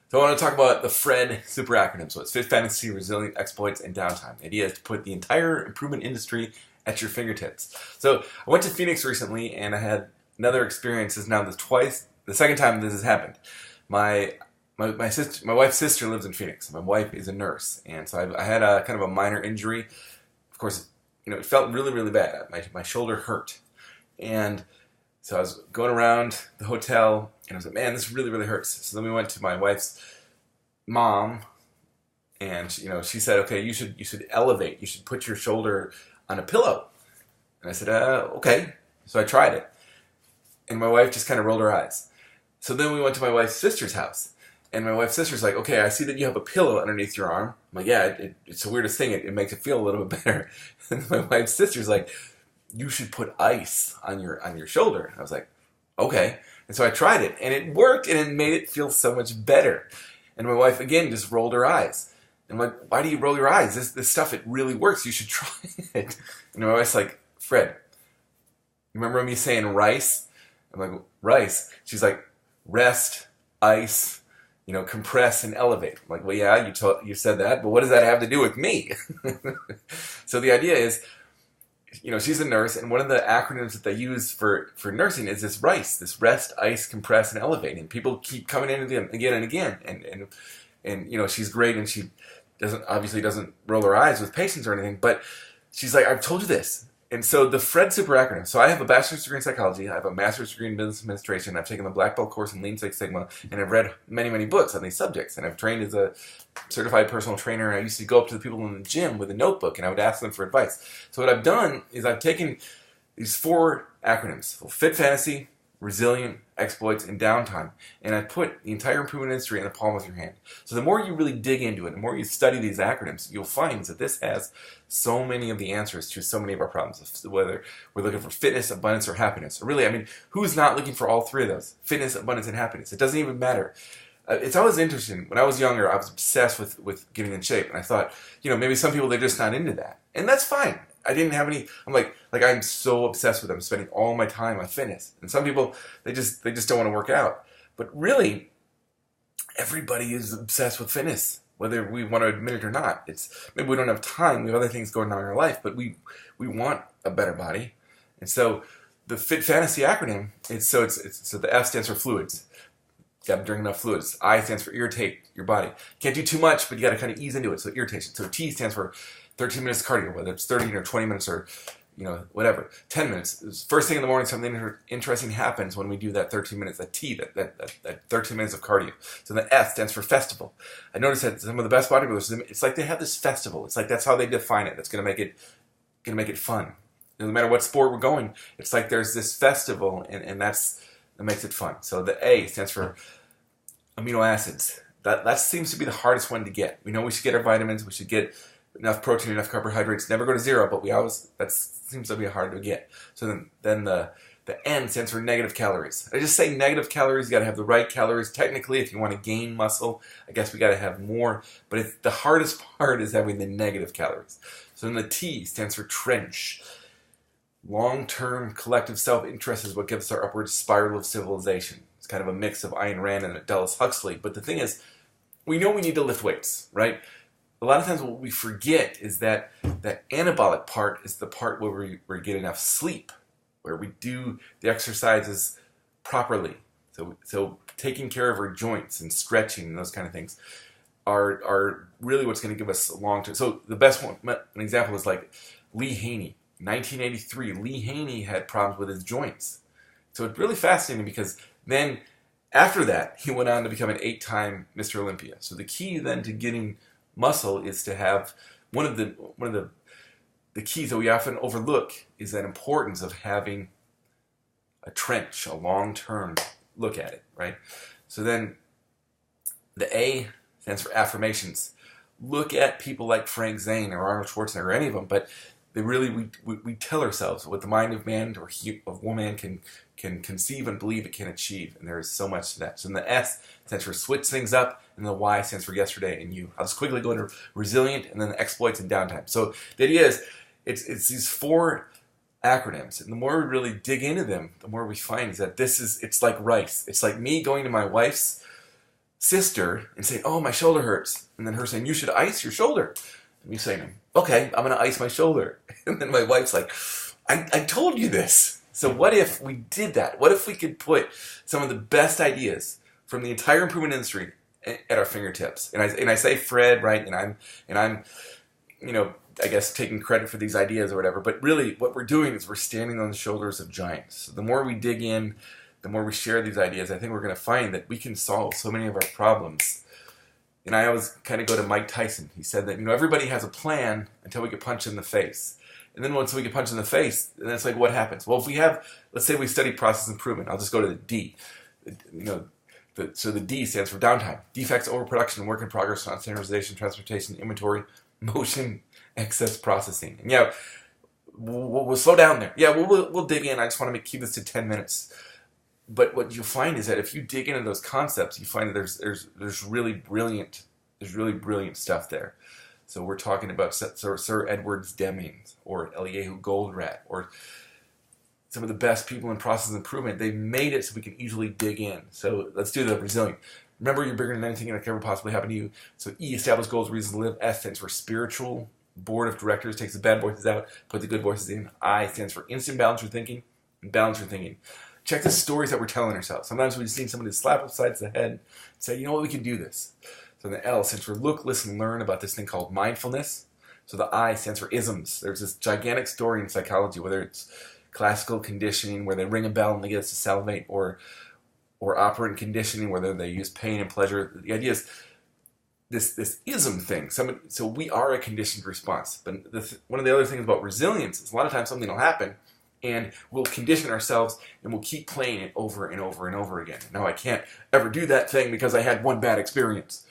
So I want to talk about the FRED Super Acronym. So it's Fitfantasy Resilient Exploits and Downtime. The idea is to put the entire improvement industry at your fingertips. So I went to Phoenix recently and I had another experience. This is now the second time this has happened. My wife's sister lives in Phoenix. My wife is a nurse, and so I had a kind of a minor injury. Of course, it felt really, really bad. My shoulder hurt, and so I was going around the hotel, and I was like, man, this really, really hurts. So then we went to my wife's mom, and she said, okay, you should elevate. You should put your shoulder on a pillow. And I said, okay. So I tried it, and my wife just kind of rolled her eyes. So then we went to my wife's sister's house, and my wife's sister's like, okay, I see that you have a pillow underneath your arm. I'm like, yeah, it's the weirdest thing. It makes it feel a little bit better. And my wife's sister's like, you should put ice on your shoulder. And I was like, okay. And so I tried it, and it worked, and it made it feel so much better. And my wife, again, just rolled her eyes. And I'm like, why do you roll your eyes? This stuff, it really works. You should try it. And my wife's like, Fred, remember me saying rice? I'm like, rice? She's like, rest, ice, compress and elevate. I'm like, well, yeah, you said that, but what does that have to do with me? So the idea is, she's a nurse, and one of the acronyms that they use for nursing is this RICE, this rest, ice, compress, and elevate. And people keep coming in again and again. And she's great, and she doesn't roll her eyes with patients or anything, but she's like, I've told you this. And so the FRED Super Acronym. So I have a bachelor's degree in psychology. I have a master's degree in business administration. I've taken the black belt course in Lean Six Sigma, and I've read many, many books on these subjects. And I've trained as a certified personal trainer. I used to go up to the people in the gym with a notebook, and I would ask them for advice. So what I've done is I've taken these 4 acronyms: Fit Fantasy, Resilient, Exploits, and Downtime. And I put the entire improvement industry in the palm of your hand. So the more you really dig into it, the more you study these acronyms, you'll find that this has so many of the answers to so many of our problems, whether we're looking for fitness, abundance, or happiness. Or really, who's not looking for all 3 of those? Fitness, abundance, and happiness. It doesn't even matter. It's always interesting. When I was younger, I was obsessed with getting in shape. And I thought, maybe some people, they're just not into that. And that's fine. I didn't have any. I'm like I'm so obsessed with them, spending all my time on fitness. And some people, they just don't want to work out. But really, everybody is obsessed with fitness, whether we want to admit it or not. It's maybe we don't have time. We have other things going on in our life, but we want a better body. And so the Fit Fantasy acronym, so the F stands for fluids. You got to drink enough fluids. I stands for irritate your body. Can't do too much, but you got to kind of ease into it. So irritation. So T stands for 13 minutes of cardio, whether it's 30 or 20 minutes or, whatever. 10 minutes. First thing in the morning, something interesting happens when we do that 13 minutes, that T, that 13 minutes of cardio. So the F stands for festival. I noticed that some of the best bodybuilders, it's like they have this festival. It's like that's how they define it. That's going to make it fun. No matter what sport we're going, it's like there's this festival, and that makes it fun. So the A stands for amino acids. That seems to be the hardest one to get. We know we should get our vitamins. We should get enough protein, enough carbohydrates. Never go to 0, but that seems to be hard to get. So then the N stands for negative calories. I just say negative calories. You got to have the right calories. Technically, if you want to gain muscle, I guess we got to have more. But the hardest part is having the negative calories. So then the T stands for trench. Long-term collective self-interest is what gives us our upward spiral of civilization. It's kind of a mix of Ayn Rand and Aldous Huxley. But the thing is, we know we need to lift weights, right? A lot of times what we forget is that anabolic part is the part where we get enough sleep, where we do the exercises properly. So taking care of our joints and stretching and those kind of things are really what's going to give us long-term. So the best one, an example is like Lee Haney. 1983, Lee Haney had problems with his joints. So it's really fascinating because then after that, he went on to become an 8-time Mr. Olympia. So the key then to getting muscle is to have one of the keys that we often overlook is that importance of having a trench, a long-term look at it, right? So then the A stands for affirmations. Look at people like Frank Zane or Arnold Schwarzenegger or any of them, but they really, we tell ourselves what the mind of man or of woman can conceive and believe it can achieve. And there is so much to that. So in the S stands for switch things up, and the Y stands for yesterday and you. I'll just quickly go into resilient and then the exploits and downtime. So the idea is, it's these 4 acronyms, and the more we really dig into them, the more we find is that it's like rice. It's like me going to my wife's sister and saying, oh, my shoulder hurts. And then her saying, you should ice your shoulder. And me saying, okay, I'm going to ice my shoulder. And then my wife's like, I told you this. So what if we did that? What if we could put some of the best ideas from the entire improvement industry at our fingertips? And I say FRED, right? And I'm, I guess taking credit for these ideas or whatever. But really, what we're doing is we're standing on the shoulders of giants. So the more we dig in, the more we share these ideas, I think we're going to find that we can solve so many of our problems. And I always kind of go to Mike Tyson. He said that, everybody has a plan until we get punched in the face. And then once we get punched in the face, then it's like, what happens? Well, if we have, let's say we study process improvement. I'll just go to the D. So the D stands for downtime. Defects, overproduction, work in progress, non-standardization, transportation, inventory, motion, excess processing. And we'll slow down there. Yeah, we'll dig in. I just want to keep this to 10 minutes. But what you'll find is that if you dig into those concepts, you find that there's really brilliant stuff there. So we're talking about Sir Edwards Deming or Eliyahu Goldratt or some of the best people in process improvement. They've made it so we can easily dig in. So let's do the resilient. Remember, you're bigger than anything that can ever possibly happen to you. So E, establish goals, reasons to live. S stands for spiritual. Board of directors takes the bad voices out, put the good voices in. I stands for instant balance your thinking and balance your thinking. Check the stories that we're telling ourselves. Sometimes we just need somebody to slap upside the head and say, you know what, we can do this. So the L stands for look, listen, learn about this thing called mindfulness. So the I stands for isms. There's this gigantic story in psychology, whether it's classical conditioning, where they ring a bell and they get us to salivate, or operant conditioning, where they use pain and pleasure. The idea is this ism thing. So we are a conditioned response. But one of the other things about resilience is a lot of times something will happen, and we'll condition ourselves, and we'll keep playing it over and over and over again. Now, I can't ever do that thing because I had one bad experience.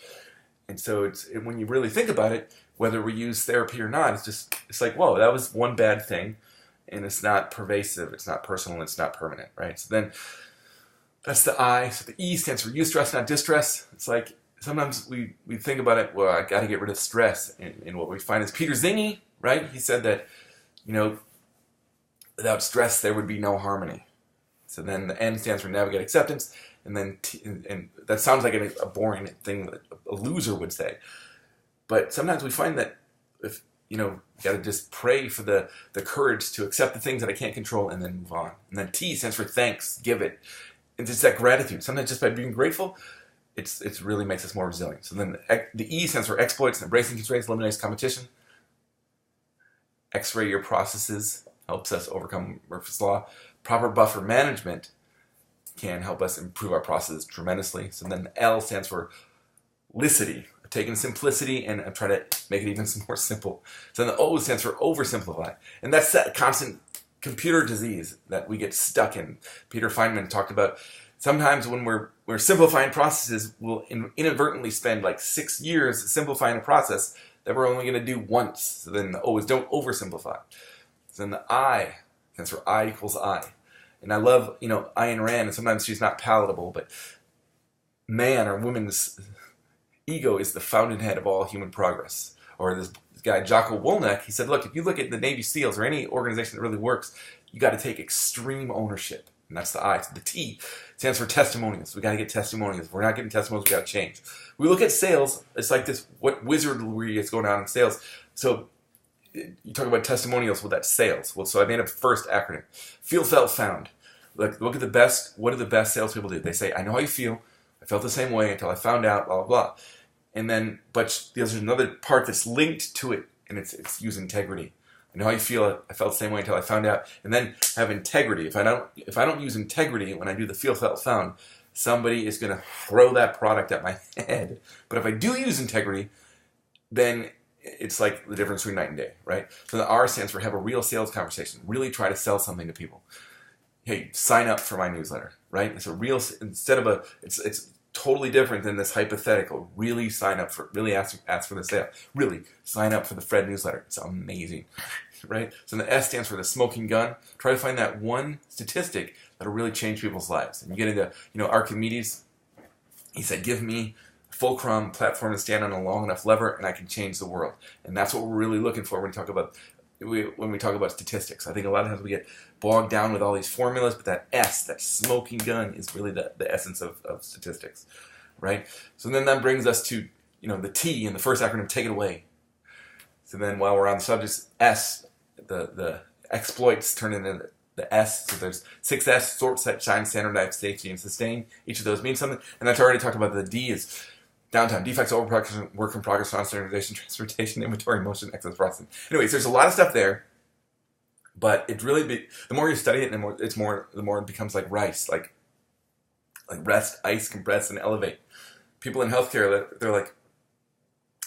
And so when you really think about it, whether we use therapy or not, it's like, whoa, that was one bad thing, and it's not pervasive, it's not personal, it's not permanent, right? So then that's the I. So the E stands for eustress, not distress. It's like sometimes we think about it, well, I got to get rid of stress. And what we find is Peter Zingy, right? He said that, without stress, there would be no harmony. So then the N stands for navigate acceptance. And then and that sounds like a boring thing that a loser would say. But sometimes we find that if, you got to just pray for the courage to accept the things that I can't control and then move on. And then T stands for thanks, give it. And it's that gratitude. Sometimes just by being grateful, it's really makes us more resilient. So then the E stands for exploits, embracing constraints, eliminates competition. X-ray your processes helps us overcome Murphy's Law. Proper buffer management can help us improve our processes tremendously. So then the L stands for licity. I've taken simplicity and I've tried to make it even more simple. So then the O stands for oversimplify. And that's that constant computer disease that we get stuck in. Peter Feynman talked about sometimes when we're simplifying processes, we'll inadvertently spend like 6 years simplifying a process that we're only going to do once. So then the O is don't oversimplify. So then the I stands for I equals I. And I love, Ayn Rand, and sometimes she's not palatable, but man or woman's ego is the fountainhead of all human progress. Or this guy, Jocko Willink, he said, look, if you look at the Navy SEALs or any organization that really works, you got to take extreme ownership. And that's the I. So the T stands for testimonials. We got to get testimonials. If we're not getting testimonials, we got to change. We look at sales, it's like this, what wizardry is going on in sales. So you talk about testimonials, well, that's sales. Well, so I made a first acronym. Feel, felt, found. Look at what do the best salespeople do? They say, I know how you feel. I felt the same way until I found out, blah, blah, blah. And then, but there's another part that's linked to it, and it's use integrity. I know how you feel. I felt the same way until I found out. And then have integrity. If I don't use integrity when I do the feel, felt, found, somebody is going to throw that product at my head. But if I do use integrity, then it's like the difference between night and day, right? So the R stands for have a real sales conversation. Really try to sell something to people. Hey, sign up for my newsletter, right? It's a real, instead of it's totally different than this hypothetical. Really sign up for, really ask for the sale. Really sign up for the FRED newsletter. It's amazing, right? So the S stands for the smoking gun. Try to find that one statistic that'll really change people's lives. And you get into, Archimedes, he said, give me a fulcrum platform to stand on a long enough lever and I can change the world. And that's what we're really looking for when we talk about statistics. I think a lot of times we get bogged down with all these formulas, but that S, that smoking gun, is really the essence of statistics. right? So then that brings us to, the T in the first acronym, take it away. So then while we're on the subject, S, the exploits turn into the S. So there's 6S, sort, set, shine, standardize, safety, and sustain. Each of those means something. And that's already talked about. The D is downtime, defects, overproduction, work in progress, non-standardization, transportation, inventory, motion, excess processing. Anyways, there's a lot of stuff there. But it really, the more you study it, the more it becomes like rice, like rest, ice, compress, and elevate. People in healthcare, they're like,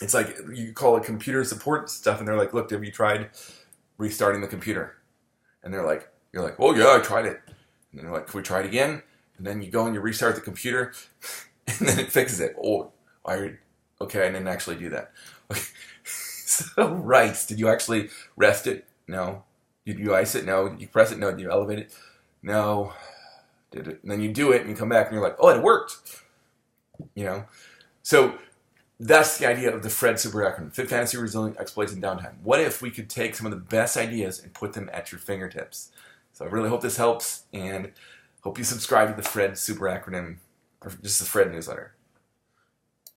it's like you call it computer support stuff, and they're like, look, have you tried restarting the computer? And you're like, well, yeah, I tried it. And they're like, can we try it again? And then you go and you restart the computer, and then it fixes it. Oh, okay, I didn't actually do that. Okay. So rice, did you actually rest it? No. Did you ice it? No. Did you press it? No. Did you elevate it? No. Did it? And then you do it and you come back and you're like, oh, it worked. So that's the idea of the FRED Super Acronym. Fitfantasy Resilient Exploits and Downtime. What if we could take some of the best ideas and put them at your fingertips? So I really hope this helps, and hope you subscribe to the FRED Super Acronym, or just the FRED newsletter.